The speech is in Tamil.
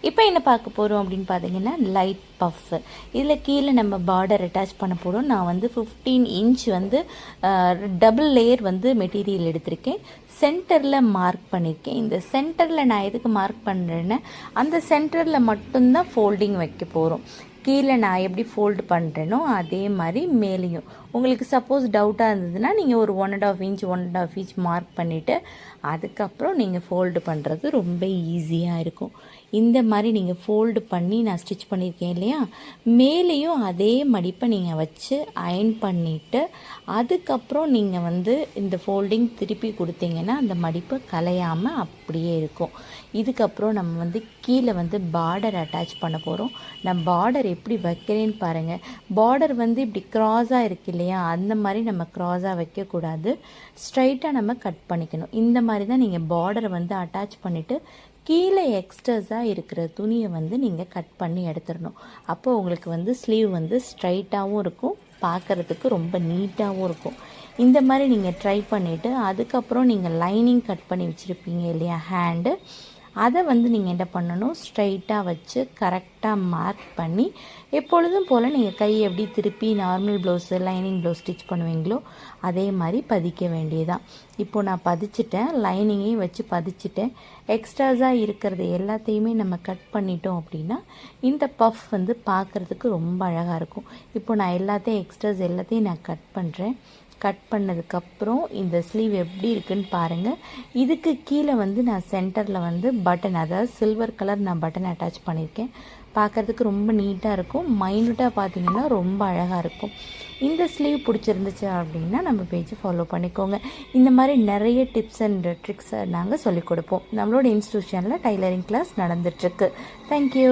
இப்போ என்ன பார்க்க போகிறோம் அப்படின்னு பார்த்தீங்கன்னா லைட் பஃப். இதில் கீழே நம்ம பார்டர் அட்டாச் பண்ண போகிறோம். நான் வந்து 15 இன்ச் வந்து டபுள் லேயர் வந்து மெட்டீரியல் எடுத்திருக்கேன். சென்டரில் மார்க் பண்ணியிருக்கேன். இந்த சென்டரில் நான் எதுக்கு மார்க் பண்ணுறேன்னா அந்த சென்டரில் மட்டும்தான் ஃபோல்டிங் வைக்க போகிறோம். கீழே நான் எப்படி ஃபோல்டு பண்ணுறேனோ அதே மாதிரி மேலேயும். உங்களுக்கு சப்போஸ் டவுட்டாக இருந்ததுன்னா நீங்கள் ஒரு 1.5 இன்ச் மார்க் பண்ணிவிட்டு அதுக்கப்புறம் நீங்கள் ஃபோல்டு பண்ணுறது ரொம்ப ஈஸியாக இருக்கும். இந்த மாதிரி நீங்கள் ஃபோல்டு பண்ணி நான் ஸ்டிச் பண்ணியிருக்கேன் இல்லையா, மேலேயும் அதே மடிப்பை நீங்கள் வச்சு அயன் பண்ணிவிட்டு அதுக்கப்புறம் நீங்கள் வந்து இந்த ஃபோல்டிங் திருப்பி கொடுத்தீங்கன்னா அந்த மடிப்பு கலையாமல் அப்படியே இருக்கும். இதுக்கப்புறம் நம்ம வந்து கீழே வந்து பார்டர் அட்டாச் பண்ண போகிறோம். நான் பார்டர் எப்படி வைக்கிறேன்னு பாருங்கள். பார்டர் வந்து இப்படி க்ராஸாக இருக்கு இல்லையா, அந்த மாதிரி நம்ம க்ராஸாக வைக்கக்கூடாது, ஸ்ட்ரைட்டாக நம்ம கட் பண்ணிக்கணும். இந்த மாதிரி தான் நீங்கள் பார்டரை வந்து அட்டாச் பண்ணிவிட்டு கீழே எக்ஸ்ட்ராஸாக இருக்கிற துணியை வந்து நீங்கள் கட் பண்ணி எடுத்துடணும். அப்போ உங்களுக்கு வந்து ஸ்லீவ் வந்து ஸ்ட்ரைட்டாகவும் இருக்கும், பார்க்குறதுக்கு ரொம்ப நீட்டாகவும் இருக்கும். இந்த மாதிரி நீங்கள் ட்ரை பண்ணிவிட்டு அதுக்கப்புறம் நீங்கள் லைனிங் கட் பண்ணி வச்சுருப்பீங்க இல்லையா ஹேண்டு, அதை வந்து நீங்கள் என்ன பண்ணணும், ஸ்ட்ரைட்டாக வச்சு கரெக்டாக மார்க் பண்ணி எப்பொழுதும் போல் நீங்கள் கையை எப்படி திருப்பி normal blouse lining blouse stitch பண்ணுவீங்களோ அதே மாதிரி பதிக்க வேண்டியதான். இப்போது நான் பதிச்சிட்டேன், லைனிங்கையும் வச்சு பதிச்சிட்டேன். எக்ஸ்ட்ராஸாக இருக்கிறது எல்லாத்தையுமே நம்ம கட் பண்ணிட்டோம் அப்படின்னா இந்த பஃப் வந்து பார்க்குறதுக்கு ரொம்ப அழகாக இருக்கும். இப்போ நான் எக்ஸ்ட்ராஸ் எல்லாத்தையும் நான் கட் பண்ணுறேன். கட் பண்ணதுக்கப்புறம் இந்த ஸ்லீவ் எப்படி இருக்குன்னு பாருங்கள். இதுக்கு கீழே வந்து நான் சென்டரில் வந்து பட்டன், அதாவது சில்வர் கலர் நான் பட்டன் அட்டாச் பண்ணியிருக்கேன். பார்க்குறதுக்கு ரொம்ப நீட்டாக இருக்கும். மைனூட்டாக பார்த்தீங்கன்னா ரொம்ப அழகாக இருக்கும். இந்த ஸ்லீவ் பிடிச்சிருந்துச்சு அப்படின்னா நம்ம பேஜை ஃபாலோ பண்ணிக்கோங்க. இந்த மாதிரி நிறைய டிப்ஸ் அண்ட் ட்ரிக்ஸை நாங்கள் சொல்லிக் கொடுப்போம். நம்மளோட இன்ஸ்டியூஷனில் டைலரிங் கிளாஸ் நடந்துகிட்ருக்கு. தேங்க்யூ.